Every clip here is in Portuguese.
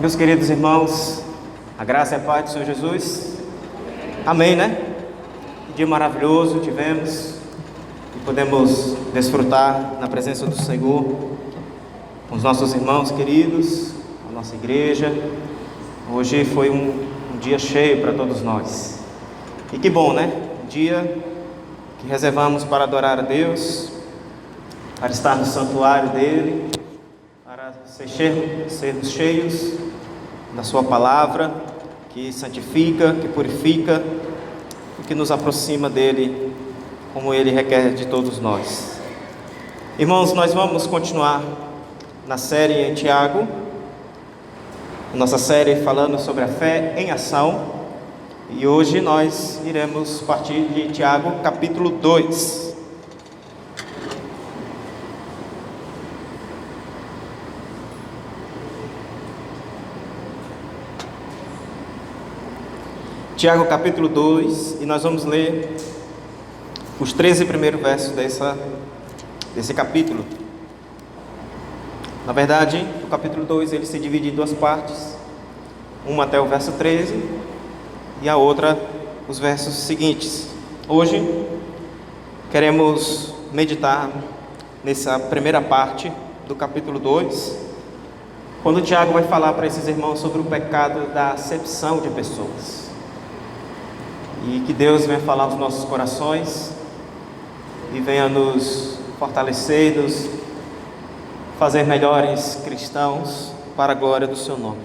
Meus queridos irmãos, a graça e a paz do Senhor Jesus. Amém, né? Que dia maravilhoso tivemos e podemos desfrutar na presença do Senhor com os nossos irmãos queridos, a nossa igreja. Hoje foi um dia cheio para todos nós. E que bom, né? Um dia que reservamos para adorar a Deus, para estar no santuário dele, para sermos cheios da sua palavra, que santifica, que purifica e que nos aproxima dele, como ele requer de todos nós. Irmãos, nós vamos continuar na série em Tiago, nossa série falando sobre a fé em ação, e hoje nós iremos partir de Tiago capítulo 2. Tiago capítulo 2, e nós vamos ler os 13 primeiros versos desse capítulo. Na verdade, o capítulo 2 ele se divide em duas partes, uma até o verso 13 e a outra os versos seguintes. Hoje queremos meditar nessa primeira parte do capítulo 2, quando Tiago vai falar para esses irmãos sobre o pecado da acepção de pessoas. E que Deus venha falar aos nossos corações e venha nos fortalecer, nos fazer melhores cristãos para a glória do seu nome.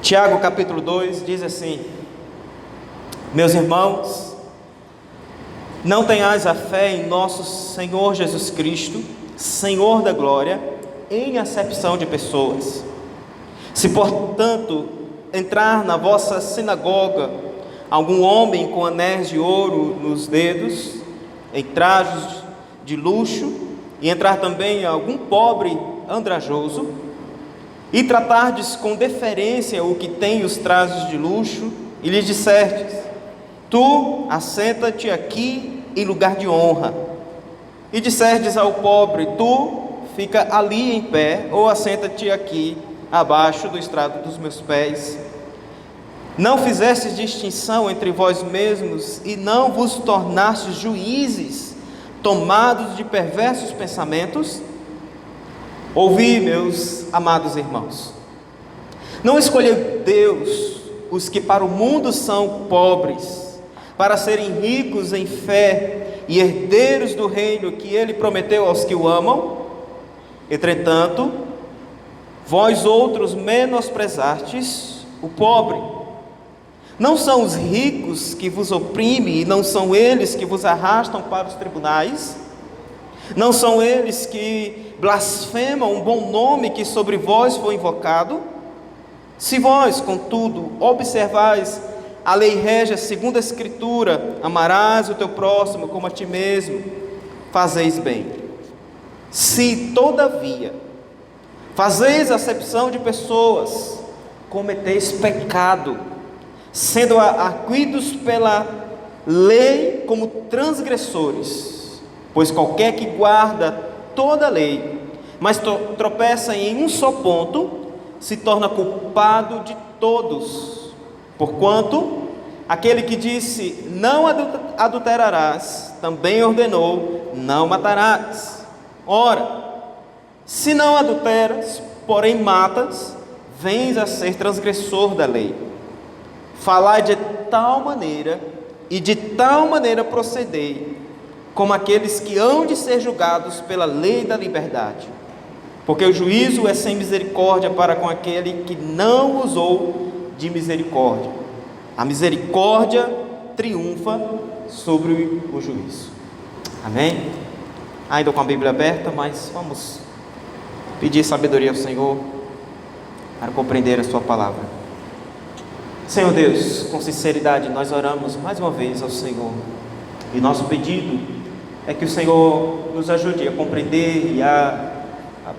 Tiago capítulo 2 diz assim: meus irmãos, não tenhais a fé em nosso Senhor Jesus Cristo, Senhor da glória, em acepção de pessoas. Se portanto entrar na vossa sinagoga algum homem com anéis de ouro nos dedos, em trajos de luxo, e entrar também algum pobre andrajoso, e tratardes com deferência o que tem os trajos de luxo, e lhes disserdes: tu assenta-te aqui em lugar de honra, e disserdes ao pobre: tu fica ali em pé, ou assenta-te aqui abaixo do estrado dos meus pés. Não fizestes distinção entre vós mesmos, e não vos tornastes juízes, tomados de perversos pensamentos? Ouvi, meus amados irmãos, não escolheu Deus os que para o mundo são pobres, para serem ricos em fé e herdeiros do reino que ele prometeu aos que o amam? Entretanto, vós outros menosprezastes o pobre. Não são os ricos que vos oprimem, e não são eles que vos arrastam para os tribunais? Não são eles que blasfemam um bom nome que sobre vós foi invocado? Se vós, contudo, observais a lei régia segundo a Escritura: amarás o teu próximo como a ti mesmo, fazeis bem. Se, todavia, fazeis acepção de pessoas, cometeis pecado, sendo arguidos pela lei como transgressores. Pois qualquer que guarda toda a lei, mas tropeça em um só ponto, se torna culpado de todos. Porquanto aquele que disse: não adulterarás, também ordenou: não matarás. Ora, se não adulteras, porém matas, vens a ser transgressor da lei. Falai de tal maneira, e de tal maneira procedei, como aqueles que hão de ser julgados pela lei da liberdade. Porque o juízo é sem misericórdia para com aquele que não usou de misericórdia. A misericórdia triunfa sobre o juízo. Amém? Ainda com a Bíblia aberta, mas vamos pedir sabedoria ao Senhor para compreender a sua palavra. Senhor Deus, com sinceridade nós oramos mais uma vez ao Senhor, e nosso pedido é que o Senhor nos ajude a compreender e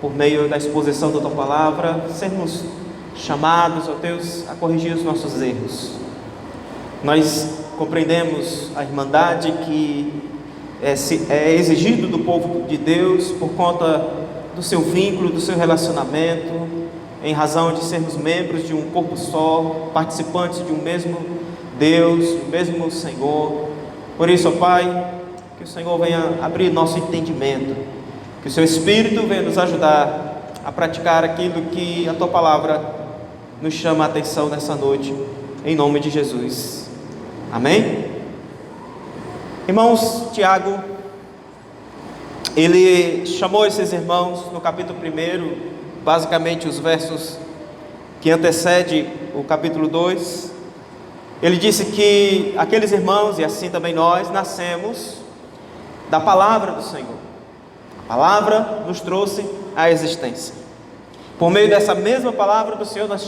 por meio da exposição da Tua Palavra, sermos chamados, ó Deus, a corrigir os nossos erros. Nós compreendemos a irmandade que é exigido do povo de Deus por conta do seu vínculo, do seu relacionamento, em razão de sermos membros de um corpo só, participantes de um mesmo Deus, do mesmo Senhor. Por isso, ó Pai, que o Senhor venha abrir nosso entendimento, que o Seu Espírito venha nos ajudar a praticar aquilo que a Tua Palavra nos chama a atenção nessa noite, em nome de Jesus. Amém? Irmãos, Tiago, ele chamou esses irmãos no capítulo 1, basicamente os versos que antecedem o capítulo 2. Ele disse que aqueles irmãos, e assim também nós, nascemos da palavra do Senhor. A palavra nos trouxe à existência. Por meio dessa mesma palavra do Senhor, nós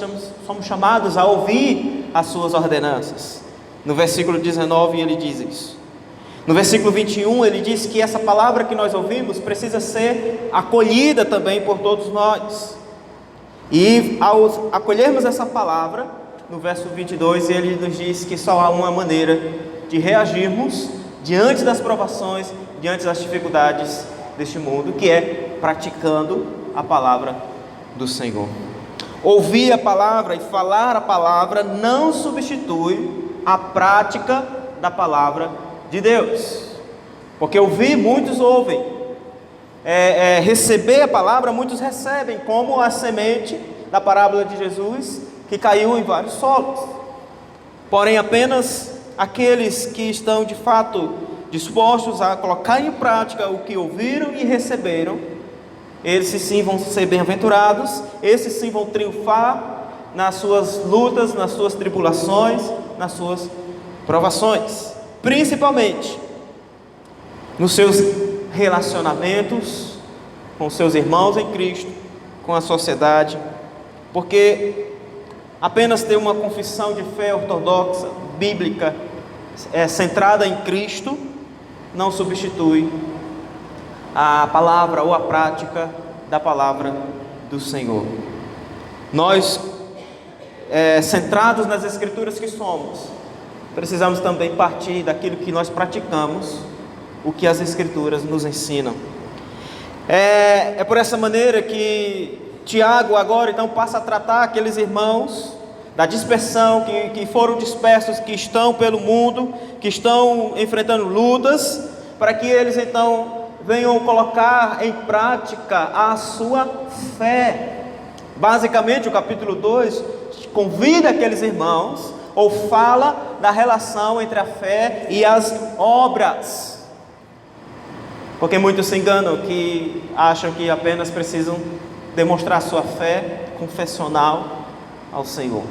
somos chamados a ouvir as suas ordenanças. No versículo 19 ele diz isso. No versículo 21 ele diz que essa palavra que nós ouvimos precisa ser acolhida também por todos nós. E ao acolhermos essa palavra, no verso 22 ele nos diz que só há uma maneira de reagirmos diante das provações, diante das dificuldades deste mundo, que é praticando a palavra do Senhor. Ouvir a palavra e falar a palavra não substitui a prática da palavra de Deus, porque ouvir muitos ouvem, receber a palavra muitos recebem, como a semente da parábola de Jesus que caiu em vários solos. Porém, apenas aqueles que estão de fato dispostos a colocar em prática o que ouviram e receberam, esses sim vão ser bem-aventurados, esses sim vão triunfar nas suas lutas, nas suas tribulações, nas suas provações, principalmente nos seus relacionamentos com seus irmãos em Cristo, com a sociedade, porque apenas ter uma confissão de fé ortodoxa, bíblica, centrada em Cristo, não substitui a palavra ou a prática da palavra do Senhor. Nós, centrados nas Escrituras que somos, precisamos também partir daquilo que nós praticamos, o que as Escrituras nos ensinam. É por essa maneira que Tiago agora então passa a tratar aqueles irmãos da dispersão, que foram dispersos, que estão pelo mundo, que estão enfrentando lutas, para que eles então venham colocar em prática a sua fé. Basicamente o capítulo 2 convida aqueles irmãos, ou fala da relação entre a fé e as obras, porque muitos se enganam, que acham que apenas precisam demonstrar sua fé confessional ao Senhor,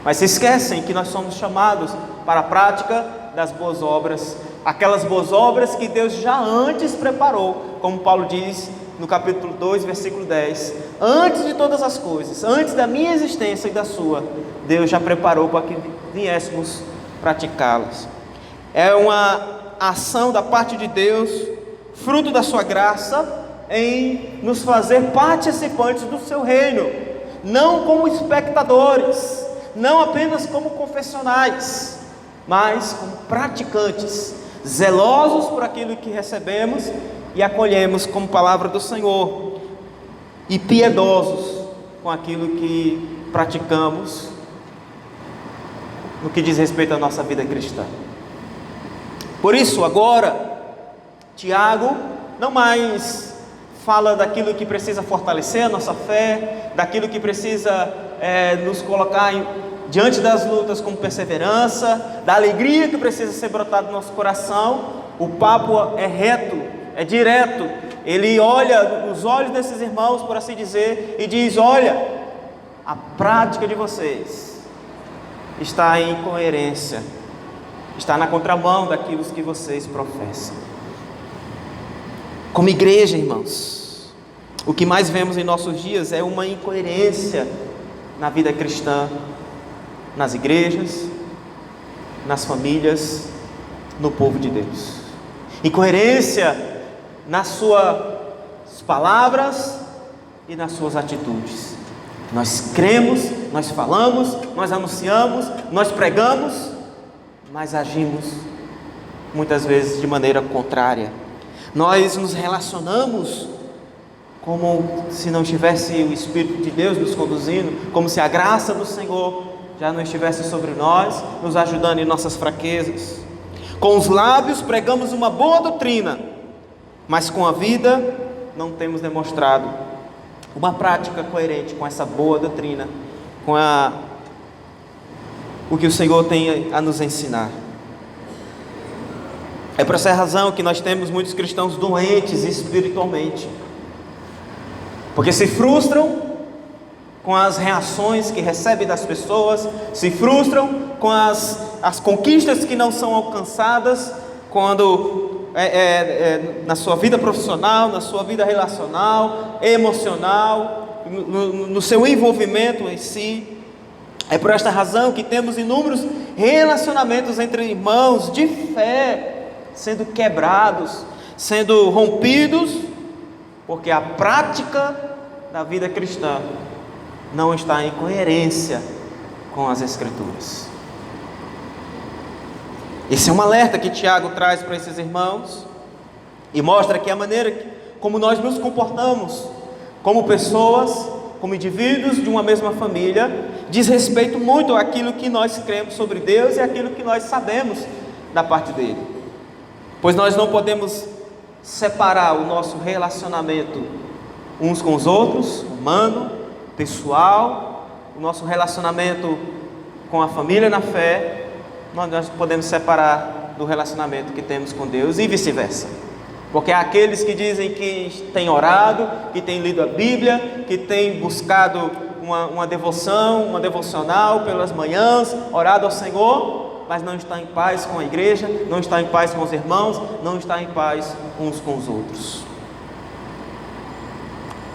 mas se esquecem que nós somos chamados para a prática das boas obras, aquelas boas obras que Deus já antes preparou, como Paulo diz no capítulo 2, versículo 10, antes de todas as coisas, antes da minha existência e da sua, Deus já preparou para que viéssemos praticá-las. É uma ação da parte de Deus, fruto da sua graça, em nos fazer participantes do seu reino, não como espectadores, não apenas como confessionais, mas como praticantes, zelosos por aquilo que recebemos e acolhemos como palavra do Senhor, e piedosos com aquilo que praticamos no que diz respeito à nossa vida cristã. Por isso agora Tiago não mais fala daquilo que precisa fortalecer a nossa fé, daquilo que precisa nos colocar diante das lutas com perseverança, da alegria que precisa ser brotada no nosso coração. O papo é reto, é direto. Ele olha nos olhos desses irmãos, por assim dizer, e diz: olha, a prática de vocês está em incoerência, está na contramão daquilo que vocês professam. Como igreja, irmãos, o que mais vemos em nossos dias é uma incoerência na vida cristã, nas igrejas, nas famílias, no povo de Deus. Incoerência nas suas palavras e nas suas atitudes. Nós cremos, nós falamos, nós anunciamos, nós pregamos, mas agimos muitas vezes de maneira contrária. Nós nos relacionamos como se não tivesse o Espírito de Deus nos conduzindo, como se a graça do Senhor já não estivesse sobre nós, nos ajudando em nossas fraquezas. Com os lábios pregamos uma boa doutrina, mas com a vida não temos demonstrado uma prática coerente com essa boa doutrina, com o que o Senhor tem a nos ensinar. É por essa razão que nós temos muitos cristãos doentes espiritualmente, porque se frustram com as reações que recebem das pessoas, se frustram com as conquistas que não são alcançadas, quando na sua vida profissional, na sua vida relacional, emocional, no seu envolvimento em si. É por esta razão que temos inúmeros relacionamentos entre irmãos de fé sendo quebrados, sendo rompidos, porque a prática da vida cristã não está em coerência com as Escrituras. Esse é um alerta que Tiago traz para esses irmãos e mostra que a maneira como nós nos comportamos como pessoas, como indivíduos de uma mesma família, diz respeito muito àquilo que nós cremos sobre Deus e àquilo que nós sabemos da parte dele. Pois nós não podemos separar o nosso relacionamento uns com os outros, humano, pessoal, o nosso relacionamento com a família na fé, nós podemos separar do relacionamento que temos com Deus e vice-versa. Porque há aqueles que dizem que têm orado, que têm lido a Bíblia, que têm buscado uma devoção, uma devocional pelas manhãs, orado ao Senhor, mas não está em paz com a igreja, não está em paz com os irmãos, não está em paz uns com os outros.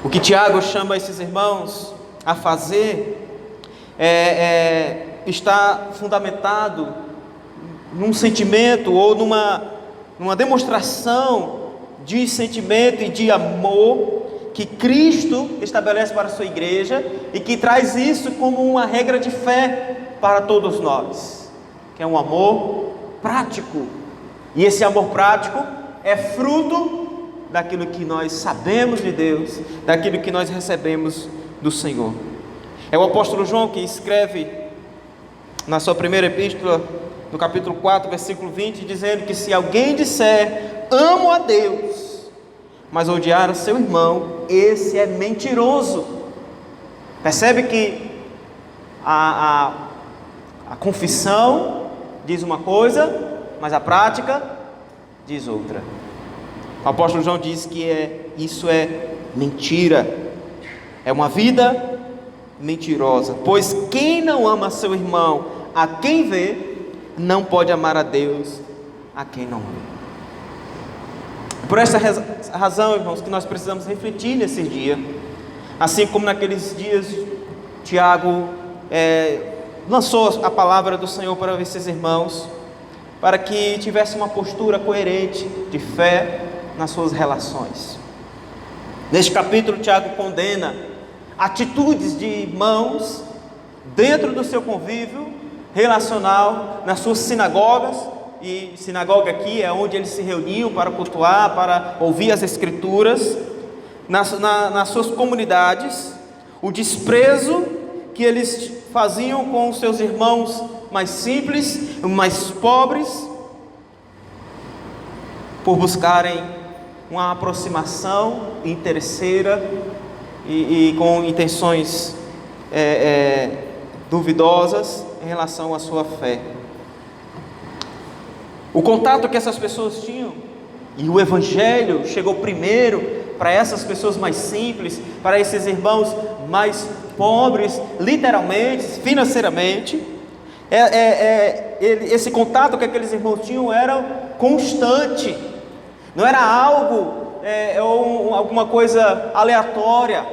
O que Tiago chama esses irmãos a fazer está fundamentado num sentimento ou numa demonstração de sentimento e de amor que Cristo estabelece para a sua igreja e que traz isso como uma regra de fé para todos nós, que é um amor prático. E esse amor prático é fruto daquilo que nós sabemos de Deus, daquilo que nós recebemos do Senhor. É o apóstolo João que escreve na sua primeira epístola, no capítulo 4, versículo 20, dizendo que se alguém disser, amo a Deus, mas odiar o seu irmão, esse é mentiroso. Percebe que a confissão diz uma coisa, mas a prática diz outra. O apóstolo João diz que isso é mentira, é uma vida mentirosa, pois quem não ama seu irmão a quem vê, não pode amar a Deus a quem não vê. Por essa razão, irmãos, que nós precisamos refletir nesse dia, assim como naqueles dias Tiago lançou a palavra do Senhor para esses irmãos, para que tivesse uma postura coerente de fé nas suas relações. Neste capítulo, Tiago condena atitudes de irmãos dentro do seu convívio relacional, nas suas sinagogas, e sinagoga aqui é onde eles se reuniam para cultuar, para ouvir as Escrituras, nas suas comunidades, o desprezo que eles faziam com os seus irmãos mais simples, mais pobres, por buscarem uma aproximação interesseira e com intenções duvidosas em relação à sua fé. O contato que essas pessoas tinham, e o Evangelho chegou primeiro para essas pessoas mais simples, para esses irmãos mais pobres, literalmente, financeiramente. Esse contato que aqueles irmãos tinham era constante, não era algo ou alguma coisa aleatória.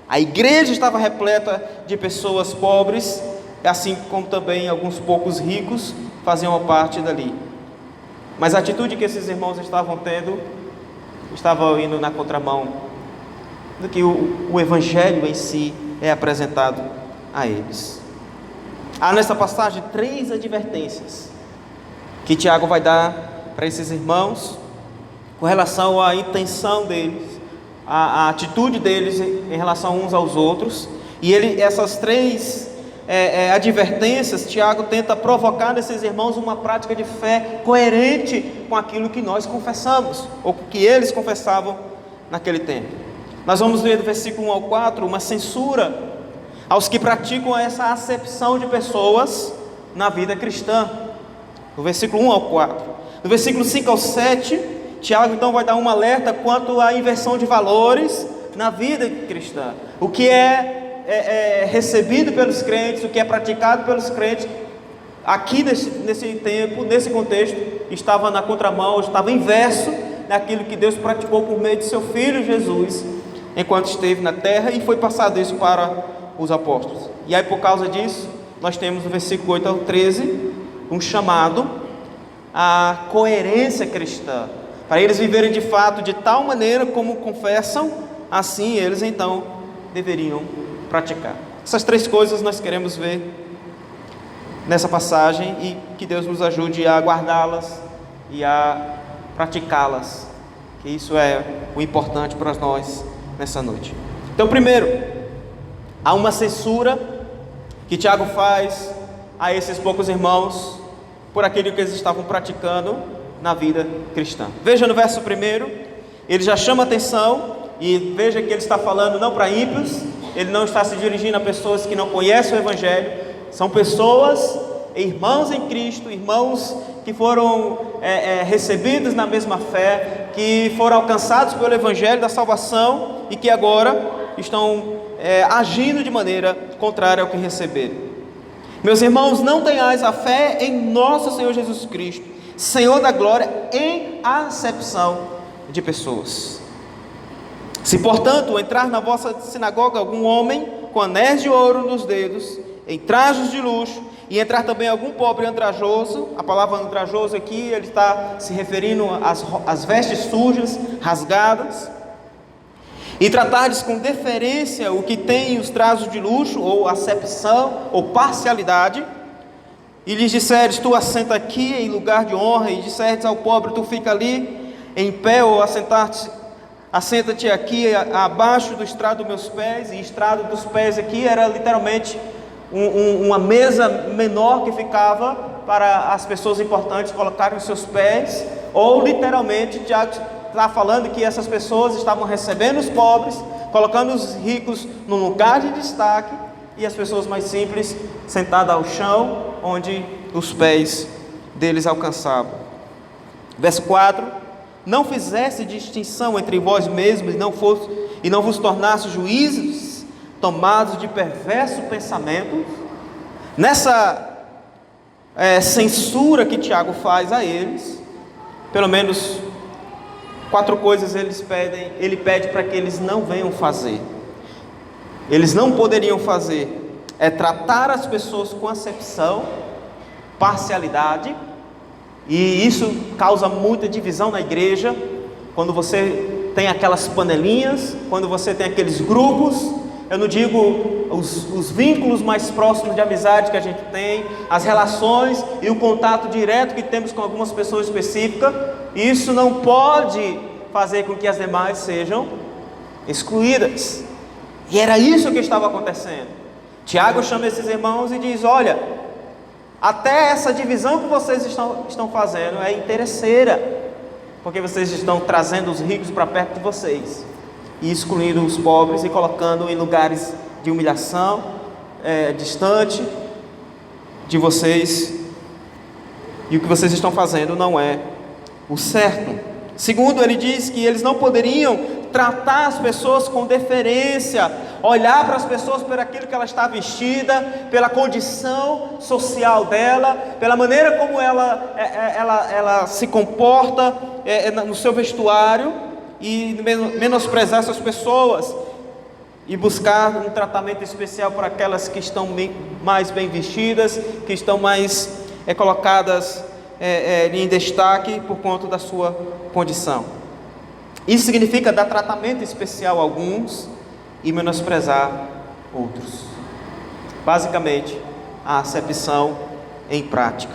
A igreja estava repleta de pessoas pobres, assim como também alguns poucos ricos faziam parte dali. Mas a atitude que esses irmãos estavam tendo, estavam indo na contramão do que o Evangelho em si é apresentado a eles. Há nessa passagem 3 advertências que Tiago vai dar para esses irmãos com relação à intenção deles, a atitude deles em relação uns aos outros. E essas três advertências, Tiago tenta provocar nesses irmãos uma prática de fé coerente com aquilo que nós confessamos, ou que eles confessavam naquele tempo. Nós vamos ver do versículo 1 ao 4 uma censura aos que praticam essa acepção de pessoas na vida cristã. Do versículo 1 ao 4. Do versículo 5 ao 7, Tiago então vai dar um alerta quanto à inversão de valores na vida cristã. O que é recebido pelos crentes, o que é praticado pelos crentes, aqui nesse tempo, nesse contexto, estava na contramão, estava inverso daquilo que Deus praticou por meio de seu Filho Jesus, enquanto esteve na terra, e foi passado isso para os apóstolos. E aí, por causa disso, nós temos no versículo 8 ao 13, um chamado à coerência cristã, para eles viverem de fato de tal maneira como confessam, assim eles então deveriam praticar. Essas três coisas nós queremos ver nessa passagem, e que Deus nos ajude a guardá-las e a praticá-las, que isso é o importante para nós nessa noite. Então, primeiro, há uma censura que Tiago faz a esses poucos irmãos por aquilo que eles estavam praticando na vida cristã. Veja no verso 1, ele já chama atenção, e veja que ele está falando não para ímpios, ele não está se dirigindo a pessoas que não conhecem o Evangelho, são pessoas, irmãos em Cristo, irmãos que foram recebidos na mesma fé, que foram alcançados pelo Evangelho da salvação e que agora estão agindo de maneira contrária ao que receberam. Meus irmãos, não tenhais a fé em nosso Senhor Jesus Cristo, Senhor da glória, em acepção de pessoas. Se, portanto, entrar na vossa sinagoga algum homem com anéis de ouro nos dedos, em trajos de luxo, e entrar também algum pobre andrajoso, a palavra andrajoso aqui, ele está se referindo às vestes sujas, rasgadas, e tratardes com deferência o que tem os trajos de luxo, ou acepção, ou parcialidade, e lhes disseres, tu assenta aqui em lugar de honra, e disseres ao pobre, tu fica ali em pé, ou assenta-te aqui abaixo do estrado dos meus pés. E estrado dos pés aqui era literalmente uma mesa menor que ficava para as pessoas importantes colocarem os seus pés, ou literalmente Tiago está falando que essas pessoas estavam recebendo os pobres, colocando os ricos num lugar de destaque, e as pessoas mais simples sentadas ao chão, onde os pés deles alcançavam. Verso 4: não fizesse distinção entre vós mesmos, e não vos tornasse juízes, tomados de perverso pensamento. Nessa censura que Tiago faz a eles, pelo menos 4 coisas ele pede para que eles não venham fazer. Eles não poderiam fazer tratar as pessoas com acepção, parcialidade, e isso causa muita divisão na igreja, quando você tem aquelas panelinhas, quando você tem aqueles grupos. Eu não digo os vínculos mais próximos de amizade que a gente tem, as relações e o contato direto que temos com algumas pessoas específicas. Isso não pode fazer com que as demais sejam excluídas. E era isso que estava acontecendo. Tiago chama esses irmãos e diz: olha, até essa divisão que vocês estão fazendo é interesseira, porque vocês estão trazendo os ricos para perto de vocês e excluindo os pobres e colocando em lugares de humilhação, distante de vocês, e o que vocês estão fazendo não é o certo. Segundo, ele diz que eles não poderiam tratar as pessoas com deferência, olhar para as pessoas por aquilo que ela está vestida, pela condição social dela, pela maneira como ela se comporta no seu vestuário, e menosprezar essas pessoas, e buscar um tratamento especial para aquelas que estão mais bem vestidas, que estão mais colocadas em destaque por conta da sua condição. Isso significa dar tratamento especial a alguns e menosprezar outros. Basicamente, a acepção em prática.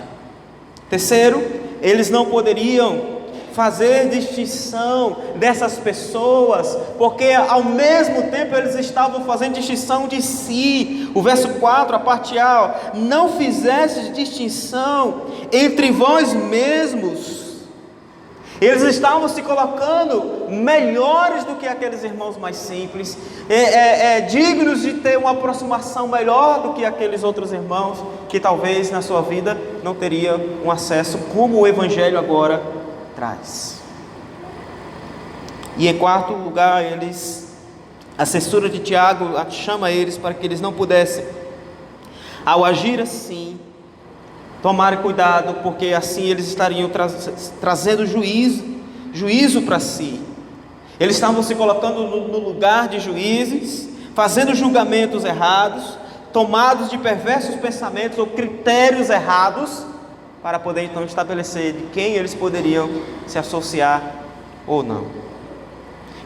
Terceiro, eles não poderiam fazer distinção dessas pessoas, porque ao mesmo tempo eles estavam fazendo distinção de si. O verso 4, a parte A: não fizestes distinção entre vós mesmos. Eles estavam se colocando melhores do que aqueles irmãos mais simples, dignos de ter uma aproximação melhor do que aqueles outros irmãos que talvez na sua vida não teriam um acesso como o Evangelho agora traz. E em quarto lugar, a censura de Tiago chama eles para que eles não pudessem, ao agir assim, tomarem cuidado, porque assim eles estariam trazendo juízo para si. Eles estavam se colocando no lugar de juízes, fazendo julgamentos errados, tomados de perversos pensamentos ou critérios errados, para poder então estabelecer de quem eles poderiam se associar ou não.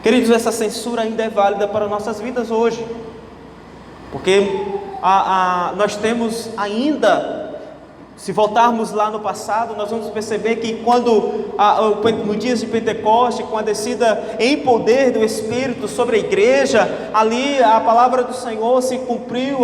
Queridos, essa censura ainda é válida para nossas vidas hoje, porque nós temos ainda, se voltarmos lá no passado, nós vamos perceber que quando, no dias de Pentecoste, com a descida em poder do Espírito sobre a igreja, ali a palavra do Senhor se cumpriu,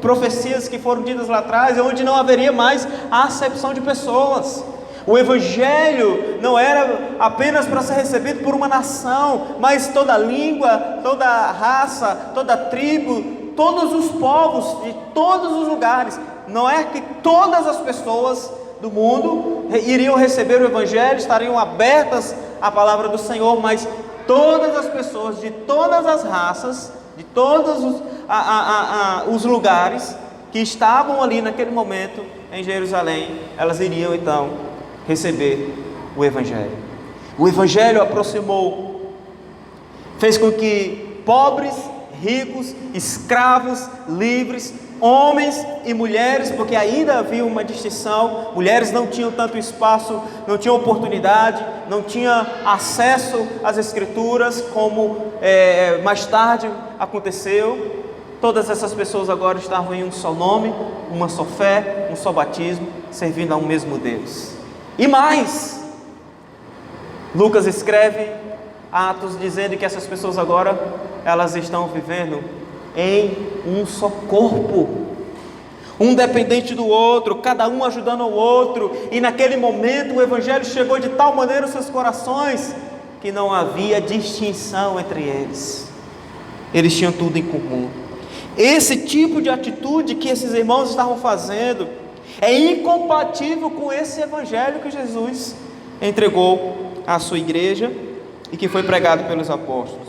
profecias que foram ditas lá atrás, onde não haveria mais a acepção de pessoas. O Evangelho não era apenas para ser recebido por uma nação, mas toda língua, toda raça, toda tribo, todos os povos de todos os lugares. Não é que todas as pessoas do mundo iriam receber o Evangelho, estariam abertas à palavra do Senhor, mas todas as pessoas de todas as raças, de todos os lugares que estavam ali naquele momento em Jerusalém, elas iriam então receber o Evangelho. O Evangelho aproximou, fez com que pobres, ricos, escravos, livres, homens e mulheres, porque ainda havia uma distinção, mulheres não tinham tanto espaço, não tinham oportunidade, não tinham acesso às Escrituras, como mais tarde aconteceu. Todas essas pessoas agora estavam em um só nome, uma só fé, um só batismo, servindo a um mesmo Deus. E mais, Lucas escreve Atos dizendo que essas pessoas agora, elas estão vivendo em um só corpo, um dependente do outro, cada um ajudando o outro. E naquele momento o Evangelho chegou de tal maneira aos seus corações, que não havia distinção entre eles, eles tinham tudo em comum. Esse tipo de atitude que esses irmãos estavam fazendo é incompatível com esse Evangelho que Jesus entregou à sua igreja e que foi pregado pelos apóstolos.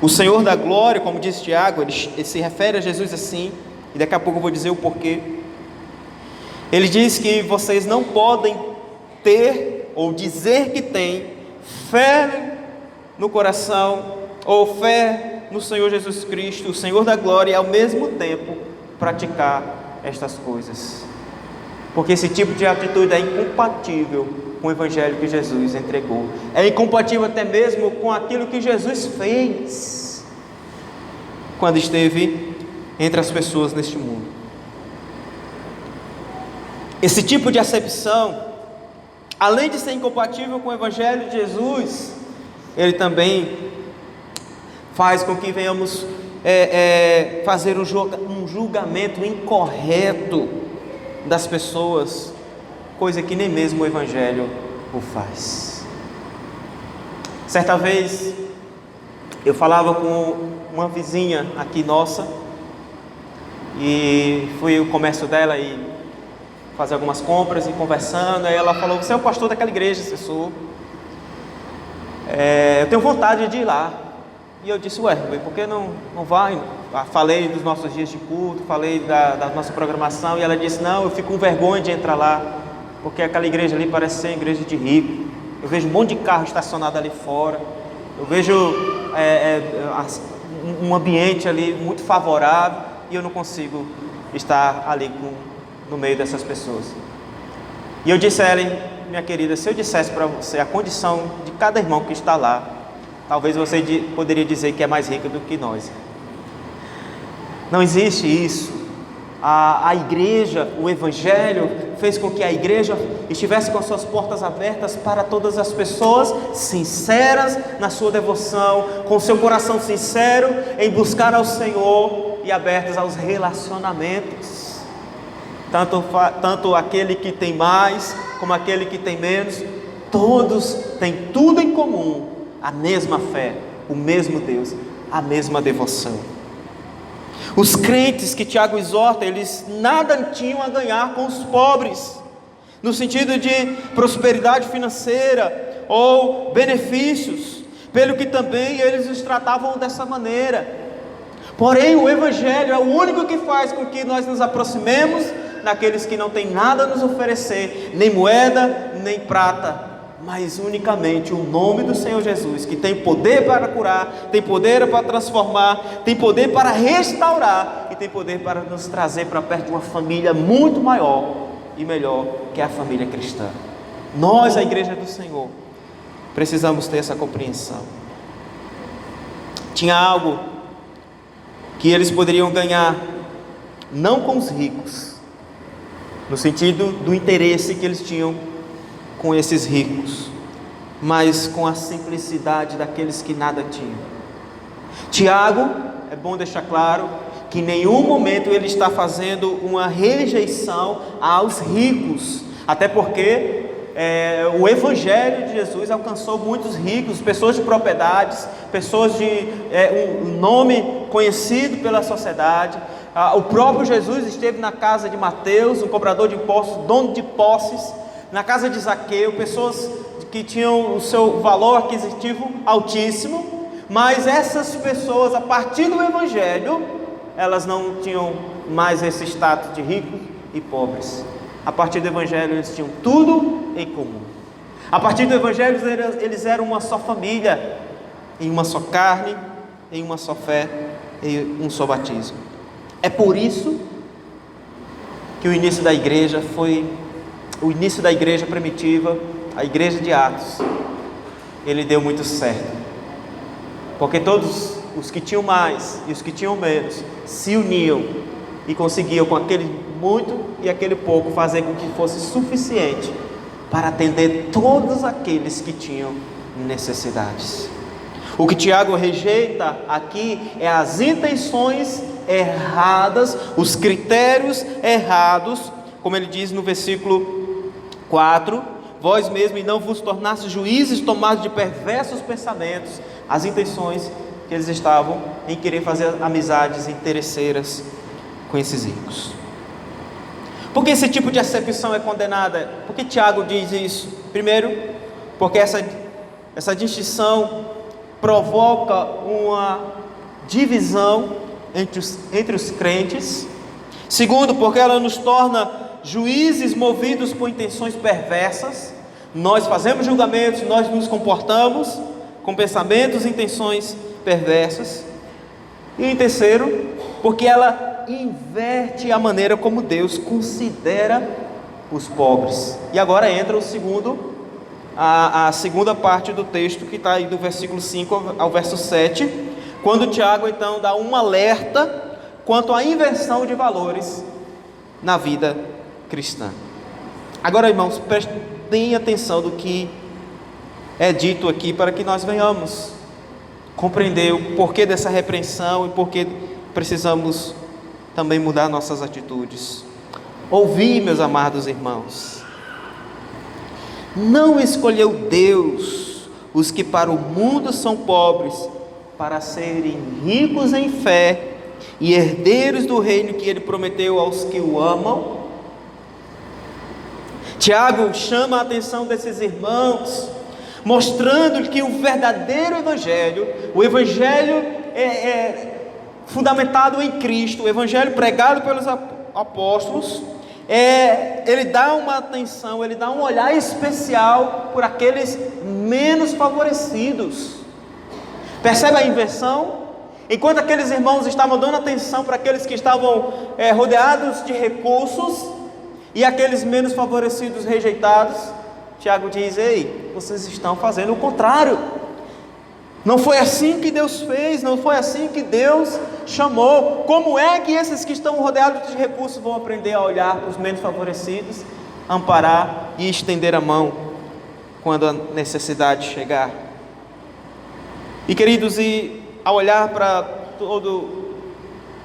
O Senhor da glória, como diz Tiago, ele se refere a Jesus assim, e daqui a pouco eu vou dizer o porquê. Ele diz que vocês não podem ter ou dizer que têm fé no coração ou fé no Senhor Jesus Cristo, o Senhor da glória, e ao mesmo tempo praticar estas coisas, porque esse tipo de atitude é incompatível com o Evangelho que Jesus entregou, é incompatível até mesmo com aquilo que Jesus fez quando esteve entre as pessoas neste mundo. Esse tipo de acepção, além de ser incompatível com o Evangelho de Jesus, ele também faz com que venhamos fazer um julgamento incorreto das pessoas, coisa que nem mesmo o Evangelho o faz. Certa vez eu falava com uma vizinha aqui nossa, e fui ao comércio dela e fazer algumas compras e conversando. Aí ela falou: você é o pastor daquela igreja? Eu sou. Eu tenho vontade de ir lá. E eu disse: ué, por que não vai? Falei dos nossos dias de culto, falei da nossa programação, e ela disse: não, eu fico com vergonha de entrar lá, porque aquela igreja ali parece ser igreja de rico. Eu vejo um monte de carro estacionado ali fora, eu vejo um ambiente ali muito favorável, e eu não consigo estar ali no meio dessas pessoas. E eu disse a ela: minha querida, se eu dissesse para você a condição de cada irmão que está lá, talvez você poderia dizer que é mais rica do que nós. Não existe isso. A igreja, o Evangelho fez com que a igreja estivesse com suas portas abertas para todas as pessoas sinceras na sua devoção, com seu coração sincero em buscar ao Senhor e abertas aos relacionamentos. Tanto aquele que tem mais como aquele que tem menos, todos têm tudo em comum: a mesma fé, o mesmo Deus, a mesma devoção. Os crentes que Tiago exorta, eles nada tinham a ganhar com os pobres, no sentido de prosperidade financeira ou benefícios, pelo que também eles os tratavam dessa maneira. Porém, o Evangelho é o único que faz com que nós nos aproximemos daqueles que não têm nada a nos oferecer, nem moeda, nem prata, mas unicamente o nome do Senhor Jesus, que tem poder para curar, tem poder para transformar, tem poder para restaurar e tem poder para nos trazer para perto de uma família muito maior e melhor, que é a família cristã. Nós, a igreja do Senhor, precisamos ter essa compreensão. Tinha algo que eles poderiam ganhar, não com os ricos, no sentido do interesse que eles tinham com esses ricos, mas com a simplicidade daqueles que nada tinham. Tiago, é bom deixar claro que em nenhum momento ele está fazendo uma rejeição aos ricos, até porque o Evangelho de Jesus alcançou muitos ricos, pessoas de propriedades, pessoas de um nome conhecido pela sociedade. O próprio Jesus esteve na casa de Mateus, um cobrador de impostos, dono de posses, na casa de Zaqueu, pessoas que tinham o seu valor aquisitivo altíssimo, mas essas pessoas, a partir do Evangelho, elas não tinham mais esse status de ricos e pobres. A partir do Evangelho eles tinham tudo em comum. A partir do Evangelho eles eram uma só família, em uma só carne, em uma só fé, em um só batismo. É por isso que o início da igreja foi o início da igreja primitiva, a igreja de Atos. Ele deu muito certo, porque todos os que tinham mais e os que tinham menos se uniam e conseguiam com aquele muito e aquele pouco fazer com que fosse suficiente para atender todos aqueles que tinham necessidades. O que Tiago rejeita aqui é as intenções erradas, os critérios errados, como ele diz no versículo 4: vós mesmos não vos tornaste juízes tomados de perversos pensamentos. As intenções que eles estavam em querer fazer amizades interesseiras com esses ricos. Por que esse tipo de acepção é condenada? Por que Tiago diz isso? Primeiro, porque essa distinção provoca uma divisão entre os crentes. Segundo, porque ela nos torna juízes movidos por intenções perversas. Nós fazemos julgamentos, nós nos comportamos com pensamentos e intenções perversas. E em terceiro, porque ela inverte a maneira como Deus considera os pobres. E agora entra a segunda parte do texto, que está aí do versículo 5 ao verso 7, quando Tiago então dá um alerta quanto à inversão de valores na vida cristã. Agora, irmãos, prestem atenção do que é dito aqui, para que nós venhamos compreender o porquê dessa repreensão e porquê precisamos também mudar nossas atitudes. Ouvi, meus amados irmãos, não escolheu Deus os que para o mundo são pobres, para serem ricos em fé e herdeiros do reino que Ele prometeu aos que o amam? Tiago chama a atenção desses irmãos, mostrando que o verdadeiro Evangelho, o Evangelho fundamentado em Cristo, o Evangelho pregado pelos apóstolos, ele dá uma atenção, ele dá um olhar especial por aqueles menos favorecidos. Percebe a inversão? Enquanto aqueles irmãos estavam dando atenção para aqueles que estavam rodeados de recursos, e aqueles menos favorecidos rejeitados, Tiago diz: ei, vocês estão fazendo o contrário. Não foi assim que Deus fez, não foi assim que Deus chamou. Como é que esses que estão rodeados de recursos vão aprender a olhar para os menos favorecidos amparar e estender a mão quando a necessidade chegar. E queridos, e ao olhar para todo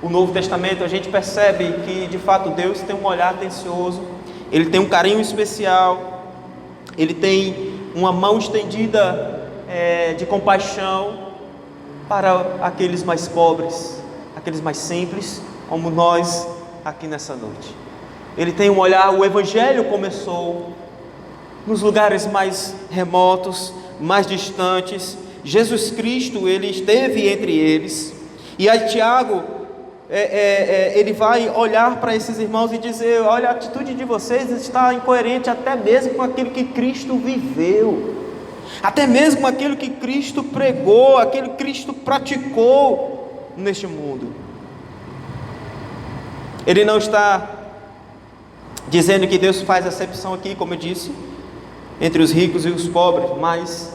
o Novo Testamento, a gente percebe que de fato Deus tem um olhar atencioso, Ele tem um carinho especial, Ele tem uma mão estendida de compaixão para aqueles mais pobres, aqueles mais simples, como nós aqui nessa noite. Ele tem um olhar, o Evangelho começou nos lugares mais remotos, mais distantes. Jesus Cristo, Ele esteve entre eles. E aí Tiago, ele vai olhar para esses irmãos e dizer: olha, a atitude de vocês está incoerente até mesmo com aquilo que Cristo viveu, até mesmo com aquilo que Cristo pregou, aquilo que Cristo praticou neste mundo. Ele não está dizendo que Deus faz acepção aqui, como eu disse, entre os ricos e os pobres, mas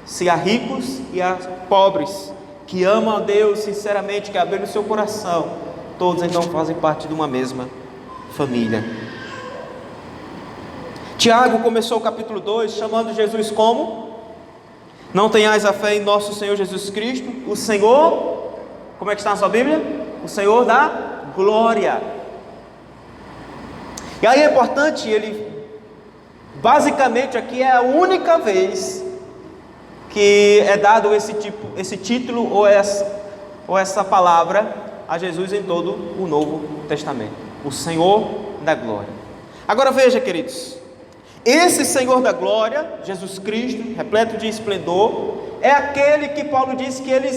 se há ricos e há pobres que amam a Deus sinceramente, que abrem o seu coração, todos então fazem parte de uma mesma família. Tiago começou o capítulo 2 chamando Jesus como? Não tenhais a fé em nosso Senhor Jesus Cristo, o Senhor, como é que está na sua Bíblia? O Senhor da glória. E aí é importante, ele basicamente aqui é a única vez que é dado esse título ou essa palavra a Jesus em todo o Novo Testamento, o Senhor da glória. Agora veja, queridos, esse Senhor da glória, Jesus Cristo, repleto de esplendor, é aquele que Paulo diz que ele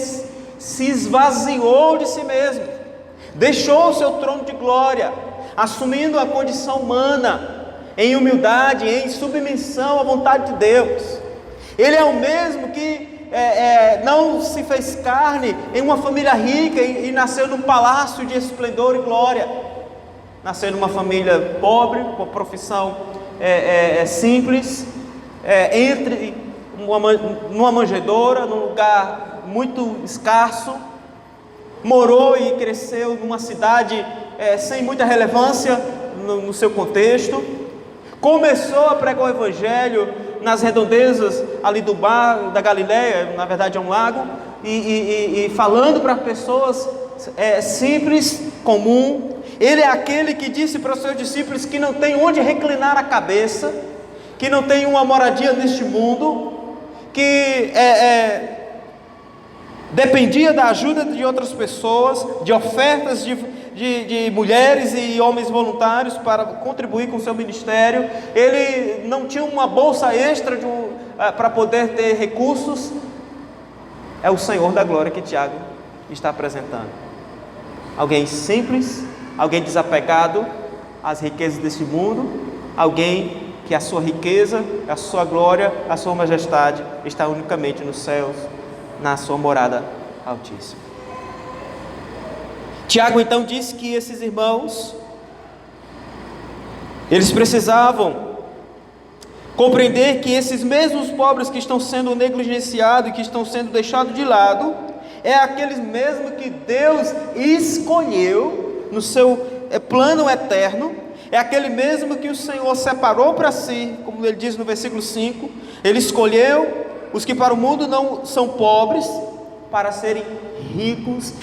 se esvaziou de si mesmo, deixou o seu trono de glória, assumindo a condição humana, em humildade, em submissão à vontade de Deus. Ele é o mesmo que não se fez carne em uma família rica e nasceu num palácio de esplendor e glória. Nasceu numa família pobre, com profissão simples, entre numa manjedoura, num lugar muito escasso. Morou e cresceu numa cidade sem muita relevância no seu contexto. Começou a pregar o Evangelho nas redondezas ali do mar da Galileia, na verdade é um lago, e falando para pessoas simples, comum. Ele é aquele que disse para os seus discípulos que não tem onde reclinar a cabeça, que não tem uma moradia neste mundo, que dependia da ajuda de outras pessoas, de ofertas de mulheres e homens voluntários para contribuir com o seu ministério. Ele não tinha uma bolsa extra para poder ter recursos. É o Senhor da glória que Tiago está apresentando. Alguém simples, alguém desapegado às riquezas desse mundo, alguém que a sua riqueza, a sua glória, a sua majestade está unicamente nos céus, na sua morada altíssima. Tiago então disse que esses irmãos, eles precisavam compreender que esses mesmos pobres que estão sendo negligenciados e que estão sendo deixados de lado, é aqueles mesmos que Deus escolheu no seu plano eterno, é aquele mesmo que o Senhor separou para si, como ele diz no versículo 5, ele escolheu os que para o mundo não são pobres, para serem ricos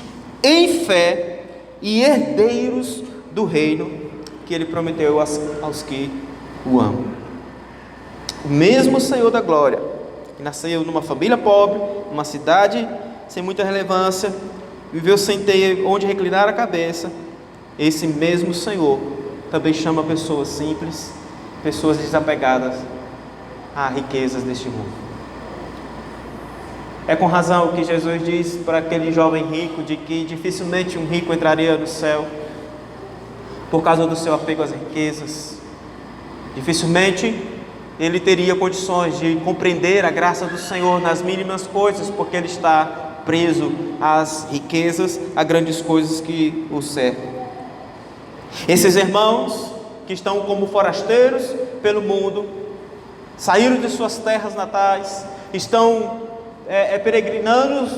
em fé e herdeiros do reino que ele prometeu aos que o amam. O mesmo Senhor da glória, que nasceu numa família pobre, numa cidade sem muita relevância, viveu sem ter onde reclinar a cabeça, esse mesmo Senhor também chama pessoas simples, pessoas desapegadas a riquezas deste mundo. É com razão que Jesus diz para aquele jovem rico de que dificilmente um rico entraria no céu por causa do seu apego às riquezas. Dificilmente ele teria condições de compreender a graça do Senhor nas mínimas coisas, porque ele está preso às riquezas, a grandes coisas que o cercam. Esses irmãos que estão como forasteiros pelo mundo, saíram de suas terras natais, estão peregrinando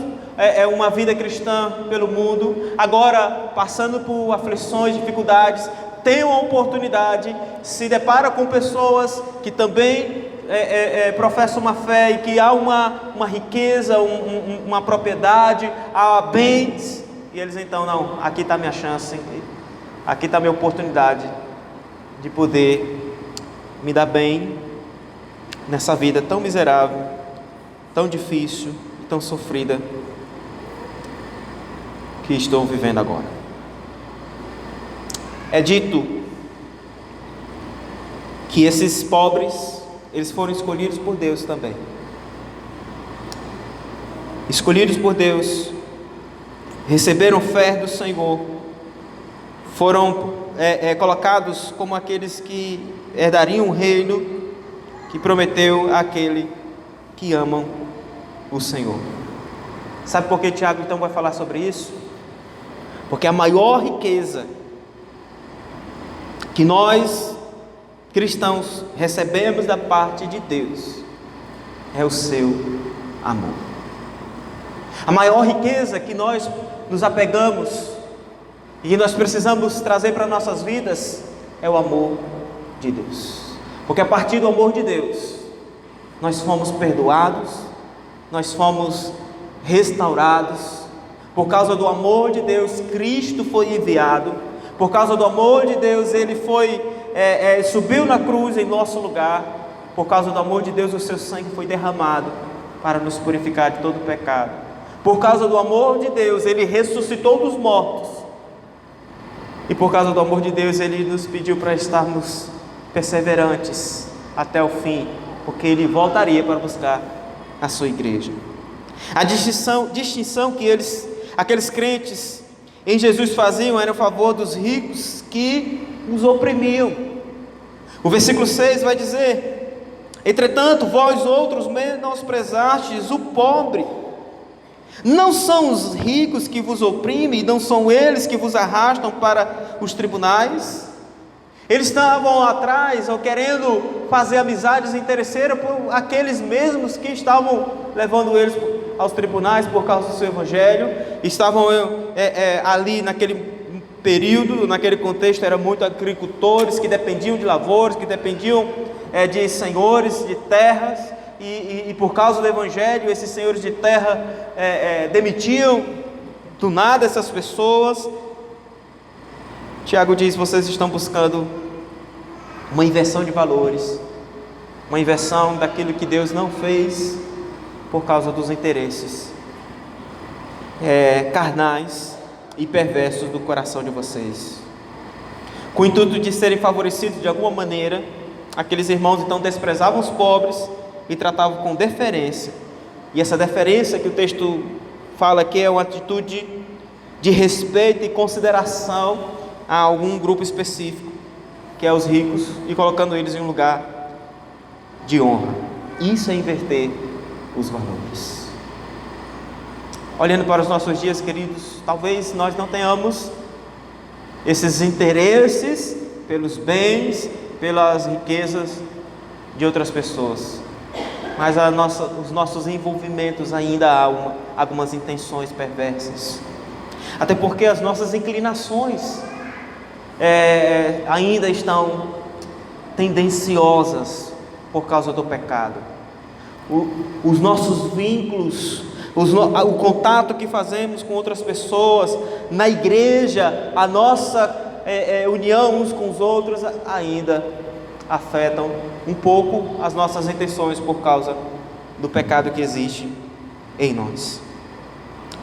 uma vida cristã pelo mundo, agora passando por aflições, dificuldades, tem uma oportunidade, se depara com pessoas que também professam uma fé e que há uma riqueza, uma propriedade, há bens, e eles então, não, aqui está a minha chance, aqui está a minha oportunidade de poder me dar bem nessa vida tão miserável, tão difícil e tão sofrida que estou vivendo agora. É dito que esses pobres, eles foram escolhidos por Deus também. Escolhidos por Deus, receberam fé do Senhor, foram colocados como aqueles que herdariam o reino que prometeu àquele que amam o Senhor. Sabe por que Tiago então vai falar sobre isso? Porque a maior riqueza que nós cristãos recebemos da parte de Deus é o seu amor. A maior riqueza que nós nos apegamos e que nós precisamos trazer para nossas vidas é o amor de Deus. Porque a partir do amor de Deus, nós fomos perdoados, nós fomos restaurados. Por causa do amor de Deus, Cristo foi enviado. Por causa do amor de Deus, Ele subiu na cruz em nosso lugar. Por causa do amor de Deus, o seu sangue foi derramado para nos purificar de todo pecado. Por causa do amor de Deus, Ele ressuscitou dos mortos. E por causa do amor de Deus, Ele nos pediu para estarmos perseverantes até o fim, porque Ele voltaria para buscar a sua igreja. A distinção que aqueles crentes em Jesus faziam era a favor dos ricos que os oprimiam. O versículo 6 vai dizer: entretanto, vós outros menosprezastes o pobre. Não são os ricos que vos oprimem, não são eles que vos arrastam para os tribunais. Eles estavam atrás, ou querendo fazer amizades interesseiras por aqueles mesmos que estavam levando eles aos tribunais por causa do seu evangelho. Estavam ali naquele período, naquele contexto, eram muito agricultores que dependiam de lavouras, que dependiam de senhores de terras, e por causa do evangelho, esses senhores de terra demitiam do nada essas pessoas. Tiago diz: vocês estão buscando uma inversão de valores, uma inversão daquilo que Deus não fez por causa dos interesses carnais e perversos do coração de vocês. Com o intuito de serem favorecidos de alguma maneira, aqueles irmãos então desprezavam os pobres e tratavam com deferência. E essa deferência que o texto fala aqui é uma atitude de respeito e consideração a algum grupo específico, que é os ricos, e colocando eles em um lugar de honra. Isso é inverter os valores. Olhando para os nossos dias, queridos, talvez nós não tenhamos esses interesses pelos bens, pelas riquezas de outras pessoas, mas os nossos envolvimentos ainda há algumas intenções perversas, até porque as nossas inclinações ainda estão tendenciosas por causa do pecado. Os nossos vínculos, o contato que fazemos com outras pessoas, na igreja, a nossa união uns com os outros ainda afetam um pouco as nossas intenções por causa do pecado que existe em nós.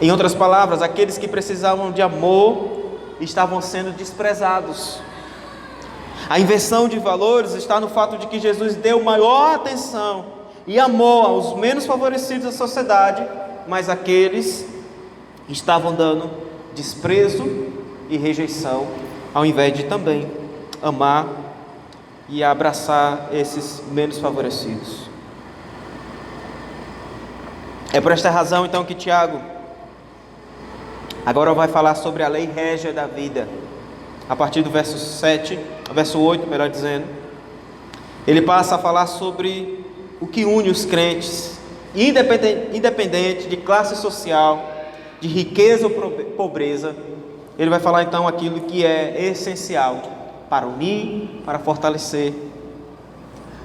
Em outras palavras, aqueles que precisavam de amor estavam sendo desprezados. A inversão de valores está no fato de que Jesus deu maior atenção e amor aos menos favorecidos da sociedade, mas aqueles estavam dando desprezo e rejeição, ao invés de também amar e abraçar esses menos favorecidos. É por esta razão então que Tiago agora vai falar sobre a lei régia da vida. A partir do verso 8, melhor dizendo, ele passa a falar sobre o que une os crentes, independente de classe social, de riqueza ou pobreza. Ele vai falar então aquilo que é essencial para unir, para fortalecer,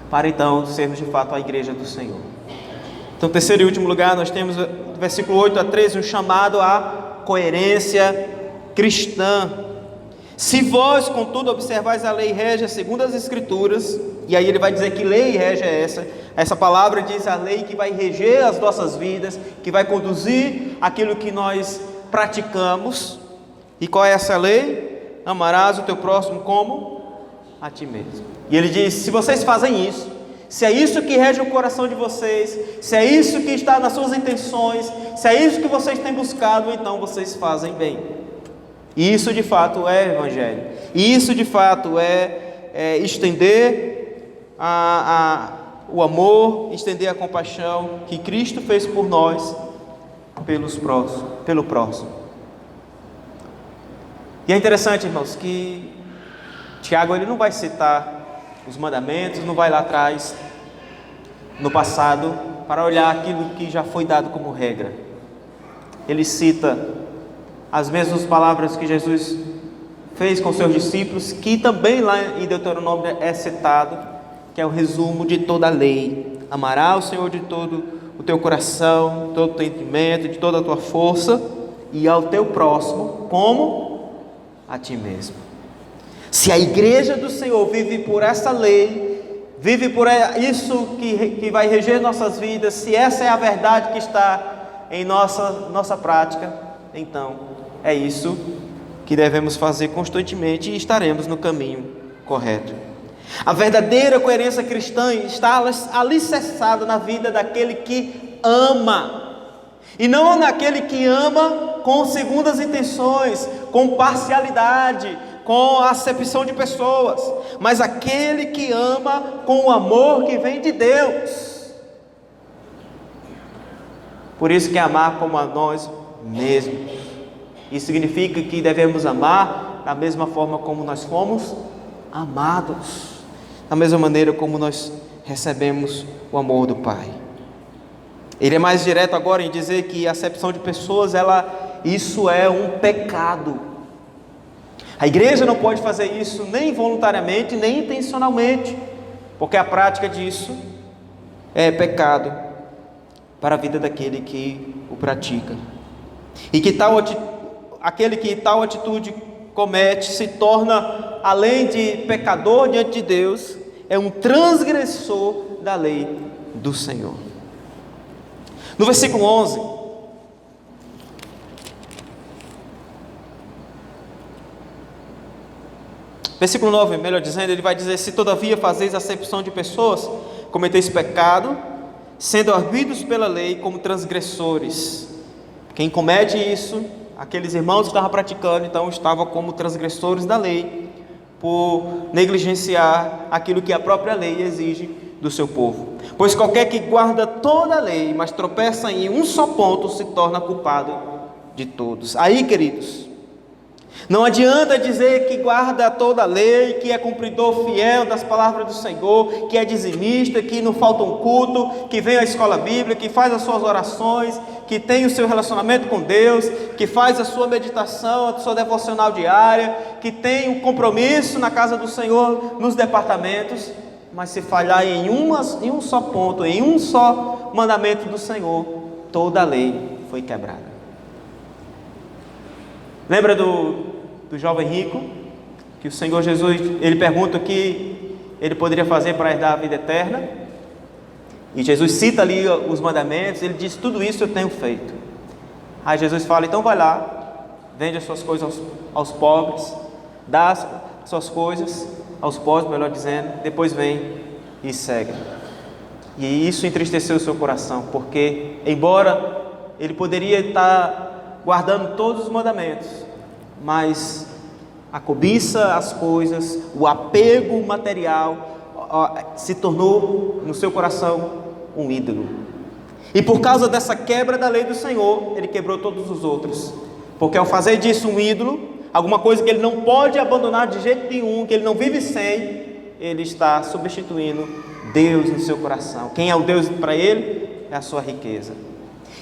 para então sermos de fato a igreja do Senhor. Então, terceiro e último lugar, nós temos do versículo 8 a 13 um chamado à coerência cristã. Se vós, contudo, observais a lei régia segundo as Escrituras, e aí ele vai dizer que lei régia é essa palavra diz a lei que vai reger as nossas vidas, que vai conduzir aquilo que nós praticamos. E qual é essa lei? Amarás o teu próximo como a ti mesmo. E ele diz, se vocês fazem isso, se é isso que rege o coração de vocês, se é isso que está nas suas intenções, se é isso que vocês têm buscado, então vocês fazem bem. E isso de fato é evangelho. E isso de fato é estender o amor, estender a compaixão que Cristo fez por nós, pelo próximo. E é interessante, irmãos, que Tiago ele não vai citar os mandamentos, não vai lá atrás, no passado, para olhar aquilo que já foi dado como regra. Ele cita as mesmas palavras que Jesus fez com seus discípulos, que também lá em Deuteronômio é citado, que é o resumo de toda a lei. Amará o Senhor de todo o teu coração, de todo o teu entendimento, de toda a tua força, e ao teu próximo como a ti mesmo. Se a igreja do Senhor vive por essa lei, vive por isso que vai reger nossas vidas, se essa é a verdade que está em nossa prática, então é isso que devemos fazer constantemente e estaremos no caminho correto. A verdadeira coerência cristã está alicerçada na vida daquele que ama, e não naquele que ama com segundas intenções, com parcialidade, com acepção de pessoas, mas aquele que ama com o amor que vem de Deus. Por isso que é amar como a nós mesmos. Isso significa que devemos amar da mesma forma como nós fomos amados, da mesma maneira como nós recebemos o amor do Pai. Ele é mais direto agora em dizer que a acepção de pessoas, isso é um pecado. A igreja não pode fazer isso nem voluntariamente, nem intencionalmente, porque a prática disso é pecado para a vida daquele que o pratica. E que aquele que tal atitude comete se torna, além de pecador diante de Deus, é um transgressor da lei do Senhor. No versículo 11, versículo 9, melhor dizendo, ele vai dizer: se todavia fazeis acepção de pessoas, cometeis pecado, sendo arguidos pela lei como transgressores. Quem comete isso, aqueles irmãos que estavam praticando, então estavam como transgressores da lei, por negligenciar aquilo que a própria lei exige do seu povo. Pois qualquer que guarda toda a lei, mas tropeça em um só ponto, se torna culpado de todos. Aí, queridos, não adianta dizer que guarda toda a lei, que é cumpridor fiel das palavras do Senhor, que é dizimista, que não falta um culto, que vem à escola bíblica, que faz as suas orações, que tem o seu relacionamento com Deus, que faz a sua meditação, a sua devocional diária, que tem um compromisso na casa do Senhor, nos departamentos, mas se falhar em um só ponto, em um só mandamento do Senhor, toda a lei foi quebrada. Lembra do jovem rico, que o Senhor Jesus, ele pergunta o que ele poderia fazer para herdar a vida eterna, e Jesus cita ali os mandamentos, ele diz: tudo isso eu tenho feito. Aí Jesus fala: então vai lá, vende as suas coisas aos pobres, dá as suas coisas aos pobres, melhor dizendo, depois vem e segue. E isso entristeceu o seu coração, porque embora ele poderia estar guardando todos os mandamentos, mas a cobiça às coisas, o apego material se tornou no seu coração um ídolo. E por causa dessa quebra da lei do Senhor, ele quebrou todos os outros, porque ao fazer disso um ídolo, alguma coisa que ele não pode abandonar de jeito nenhum, que ele não vive sem, ele está substituindo Deus no seu coração. Quem é o Deus para ele? É a sua riqueza.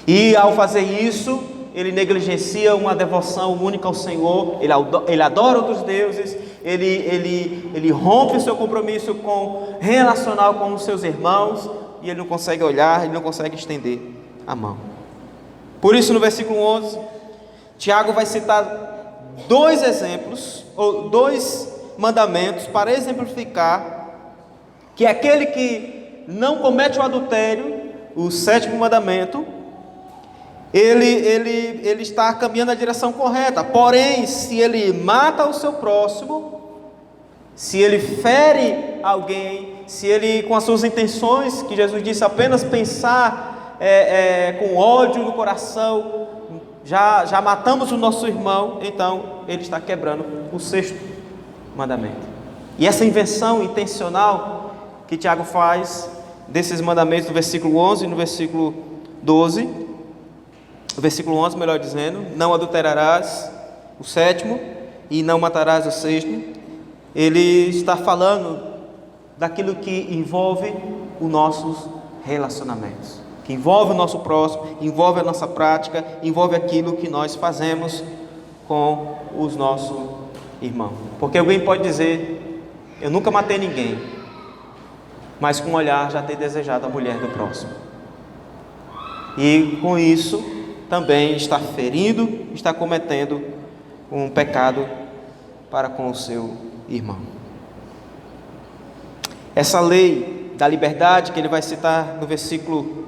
E ao fazer isso, ele negligencia uma devoção única ao Senhor, ele adora outros deuses, ele rompe o seu compromisso relacional com os seus irmãos, e ele não consegue olhar, ele não consegue estender a mão. Por isso, no versículo 11, Tiago vai citar dois exemplos, ou dois mandamentos, para exemplificar que aquele que não comete o adultério, o 7º mandamento, ele está caminhando na direção correta. Porém, se ele mata o seu próximo, se ele fere alguém, se ele, com as suas intenções, que Jesus disse, apenas pensar com ódio no coração, já matamos o nosso irmão, então ele está quebrando o 6º mandamento. E essa invenção intencional que Tiago faz desses mandamentos no versículo 11 e no versículo 12, o versículo 11, melhor dizendo, não adulterarás, o 7º, e não matarás, o 6º, ele está falando daquilo que envolve os nossos relacionamentos, que envolve o nosso próximo, envolve a nossa prática, envolve aquilo que nós fazemos com os nossos irmãos. Porque alguém pode dizer, eu nunca matei ninguém, mas com um olhar já ter desejado a mulher do próximo, e com isso também está ferindo, está cometendo um pecado para com o seu irmão. Essa lei da liberdade que ele vai citar no versículo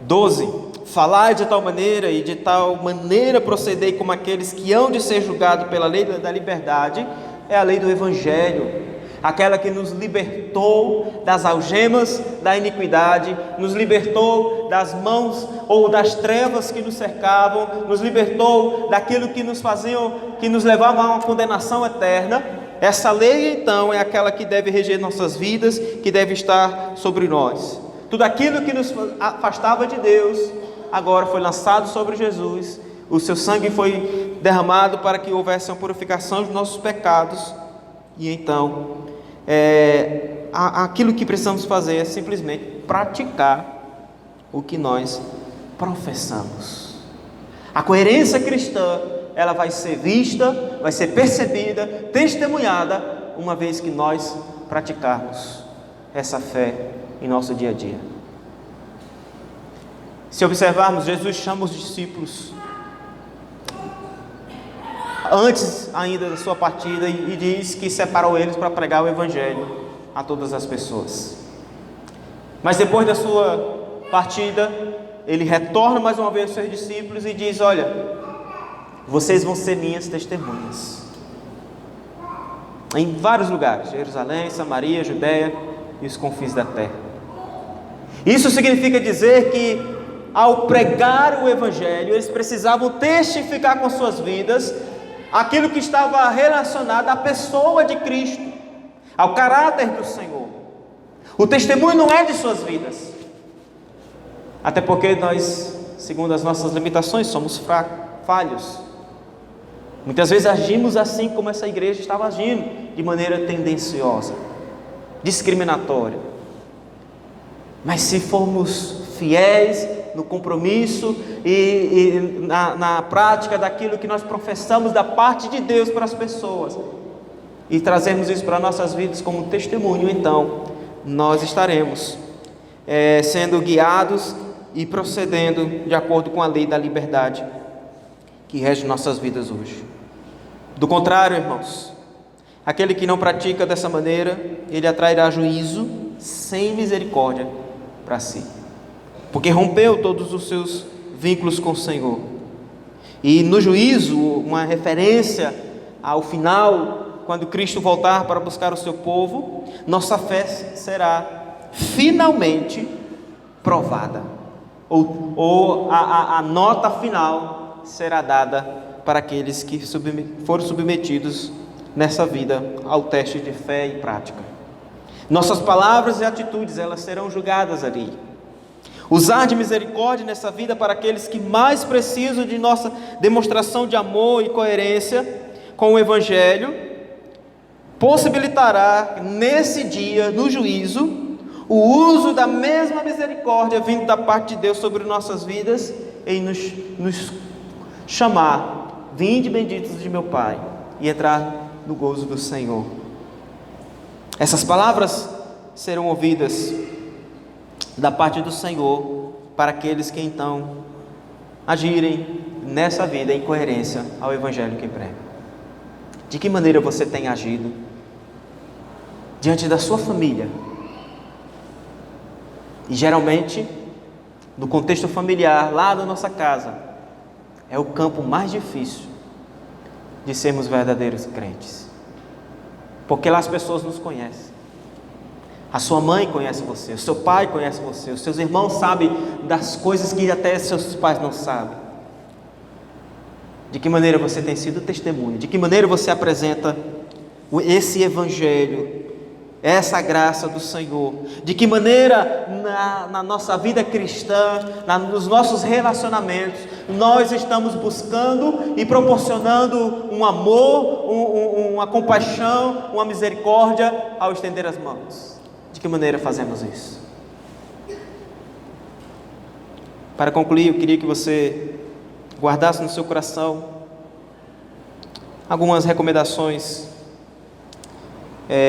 12, falai de tal maneira e de tal maneira procedei como aqueles que hão de ser julgados pela lei da liberdade, é a lei do Evangelho, aquela que nos libertou das algemas da iniquidade, nos libertou das mãos ou das trevas que nos cercavam, nos libertou daquilo que nos faziam, que nos levavam a uma condenação eterna. Essa lei então é aquela que deve reger nossas vidas, que deve estar sobre nós. Tudo aquilo que nos afastava de Deus, agora foi lançado sobre Jesus, o seu sangue foi derramado para que houvesse uma purificação dos nossos pecados, e então aquilo que precisamos fazer é simplesmente praticar o que nós professamos. A coerência cristã, ela vai ser vista, vai ser percebida, testemunhada, uma vez que nós praticarmos essa fé em nosso dia a dia. Se observarmos, Jesus chama os discípulos antes ainda da sua partida e diz que separou eles para pregar o Evangelho a todas as pessoas. Mas depois da sua partida, ele retorna mais uma vez aos seus discípulos e diz, olha, vocês vão ser minhas testemunhas em vários lugares, Jerusalém, Samaria, Judeia e os confins da terra. Isso significa dizer que ao pregar o Evangelho, eles precisavam testificar com suas vidas aquilo que estava relacionado à pessoa de Cristo, ao caráter do Senhor. O testemunho não é de suas vidas, até porque nós, segundo as nossas limitações, somos falhos. Muitas vezes agimos assim como essa igreja estava agindo, de maneira tendenciosa, discriminatória. Mas se formos fiéis no compromisso e na prática daquilo que nós professamos da parte de Deus para as pessoas, e trazermos isso para nossas vidas como testemunho, então nós estaremos sendo guiados e procedendo de acordo com a lei da liberdade que rege nossas vidas hoje. Do contrário, irmãos, aquele que não pratica dessa maneira, ele atrairá juízo sem misericórdia para si, porque rompeu todos os seus vínculos com o Senhor. E no juízo, uma referência ao final, quando Cristo voltar para buscar o seu povo, nossa fé será finalmente provada, ou a nota final será dada para aqueles que foram submetidos nessa vida ao teste de fé e prática. Nossas palavras e atitudes, elas serão julgadas ali. Usar de misericórdia nessa vida para aqueles que mais precisam de nossa demonstração de amor e coerência com o Evangelho, possibilitará nesse dia, no juízo, o uso da mesma misericórdia vindo da parte de Deus sobre nossas vidas, em nos chamar: vinde benditos de meu Pai, e entrar no gozo do Senhor. Essas palavras serão ouvidas da parte do Senhor para aqueles que então agirem nessa vida em coerência ao Evangelho que prega. De que maneira você tem agido diante da sua família? E geralmente, no contexto familiar, lá da nossa casa, é o campo mais difícil de sermos verdadeiros crentes, porque lá as pessoas nos conhecem. A sua mãe conhece você, o seu pai conhece você, os seus irmãos sabem das coisas que até seus pais não sabem. De que maneira você tem sido testemunha? De que maneira você apresenta esse Evangelho, essa graça do Senhor? De que maneira na nossa vida cristã, nos nossos relacionamentos, nós estamos buscando e proporcionando um amor, uma compaixão, uma misericórdia ao estender as mãos? De que maneira fazemos isso? Para concluir, eu queria que você guardasse no seu coração algumas recomendações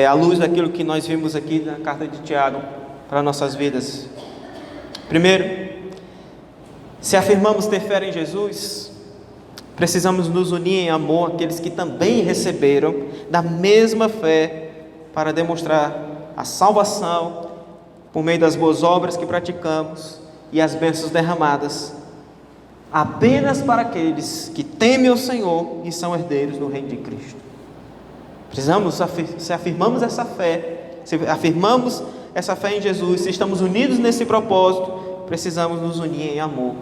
à luz daquilo que nós vimos aqui na carta de Tiago para nossas vidas. Primeiro, se afirmamos ter fé em Jesus, precisamos nos unir em amor àqueles que também receberam da mesma fé, para demonstrar a salvação por meio das boas obras que praticamos e as bênçãos derramadas apenas para aqueles que temem o Senhor e são herdeiros do reino de Cristo. Precisamos, se afirmamos essa fé, se afirmamos essa fé em Jesus, se estamos unidos nesse propósito, precisamos nos unir em amor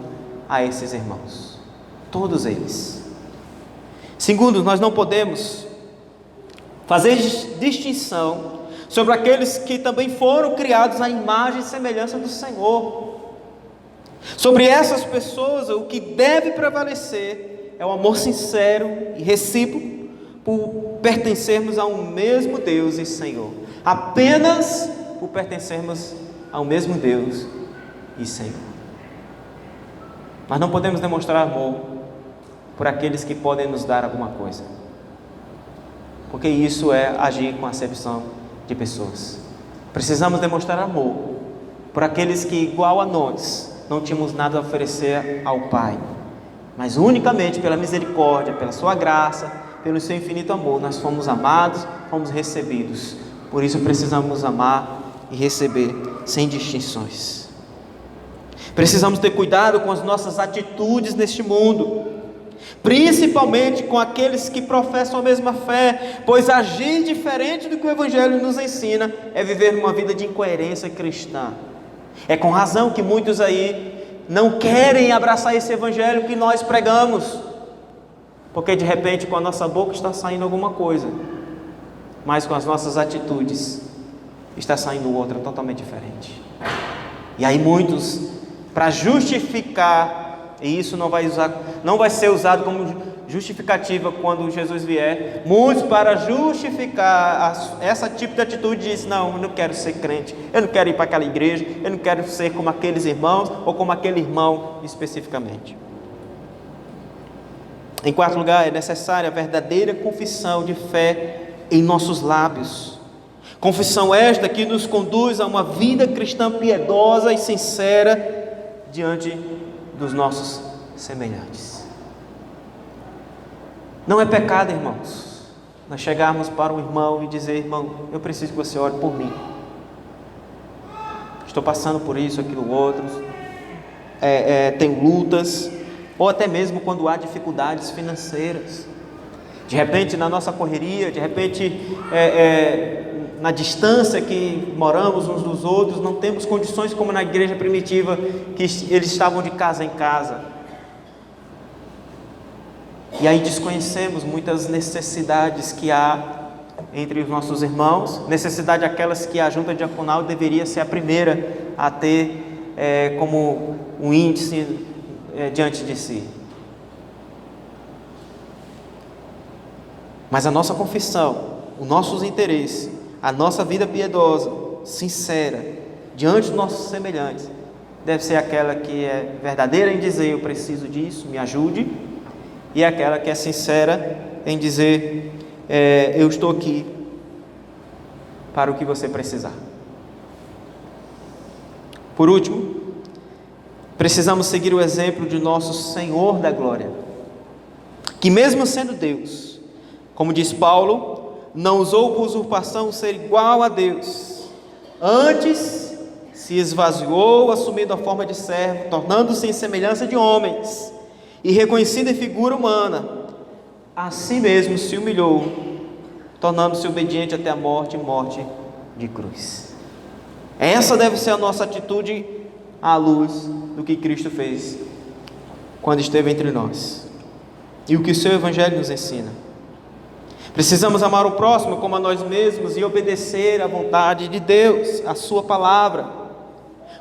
a esses irmãos, todos eles. Segundo, nós não podemos fazer distinção sobre aqueles que também foram criados à imagem e semelhança do Senhor. Sobre essas pessoas, o que deve prevalecer é o amor sincero e recíproco por pertencermos ao mesmo Deus e Senhor. Apenas por pertencermos ao mesmo Deus e Senhor. Nós não podemos demonstrar amor por aqueles que podem nos dar alguma coisa, porque isso é agir com acepção de pessoas. Precisamos demonstrar amor por aqueles que, igual a nós, não tínhamos nada a oferecer ao Pai, mas unicamente pela misericórdia, pela sua graça, pelo seu infinito amor, nós fomos amados, fomos recebidos. Por isso precisamos amar e receber sem distinções. Precisamos ter cuidado com as nossas atitudes neste mundo, principalmente com aqueles que professam a mesma fé, pois agir diferente do que o Evangelho nos ensina é viver uma vida de incoerência cristã. É com razão que muitos aí não querem abraçar esse Evangelho que nós pregamos, porque de repente com a nossa boca está saindo alguma coisa, mas com as nossas atitudes está saindo outra totalmente diferente. E aí muitos, para justificar, e isso não vai ser usado como justificativa quando Jesus vier, muitos, para justificar essa tipo de atitude, dizem: não, eu não quero ser crente, eu não quero ir para aquela igreja, eu não quero ser como aqueles irmãos ou como aquele irmão especificamente. Em quarto lugar, é necessária a verdadeira confissão de fé em nossos lábios. Confissão esta que nos conduz a uma vida cristã piedosa e sincera diante dos nossos semelhantes. Não é pecado, irmãos, nós chegarmos para um irmão e dizer: irmão, eu preciso que você ore por mim. Estou passando por isso, aquilo, outro. Tenho lutas, ou até mesmo quando há dificuldades financeiras. De repente, na nossa correria, de repente, na distância que moramos uns dos outros, não temos condições como na igreja primitiva, que eles estavam de casa em casa. E aí desconhecemos muitas necessidades que há entre os nossos irmãos, necessidade aquelas que a junta diaconal deveria ser a primeira a ter como um índice diante de si. Mas a nossa confissão, os nossos interesses, a nossa vida piedosa, sincera, diante dos nossos semelhantes, deve ser aquela que é verdadeira em dizer: eu preciso disso, me ajude, e aquela que é sincera em dizer: eu estou aqui para o que você precisar. Por último, precisamos seguir o exemplo de nosso Senhor da glória, que mesmo sendo Deus, como diz Paulo, não usou por usurpação ser igual a Deus, antes se esvaziou, assumindo a forma de servo, tornando-se em semelhança de homens, e reconhecido em figura humana, a si mesmo se humilhou, tornando-se obediente até a morte, morte de cruz. Essa deve ser a nossa atitude à luz do que Cristo fez quando esteve entre nós e o que o seu Evangelho nos ensina. Precisamos amar o próximo como a nós mesmos e obedecer à vontade de Deus, à sua palavra.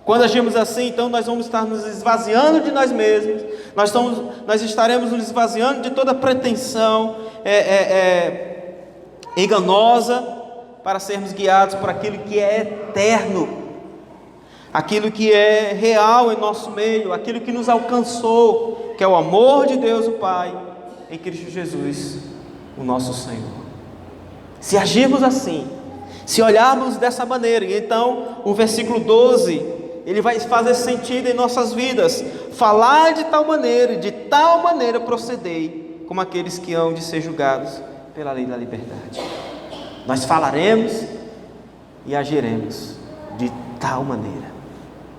Quando agimos assim, então nós vamos estar nos esvaziando de nós mesmos, nós estaremos nos esvaziando de toda pretensão enganosa, para sermos guiados por aquilo que é eterno, aquilo que é real em nosso meio, aquilo que nos alcançou, que é o amor de Deus o Pai em Cristo Jesus, o nosso Senhor. Se agirmos assim, se olharmos dessa maneira, então o versículo 12, ele vai fazer sentido em nossas vidas. Falar de tal maneira procedei, como aqueles que hão de ser julgados pela lei da liberdade. Nós falaremos e agiremos de tal maneira.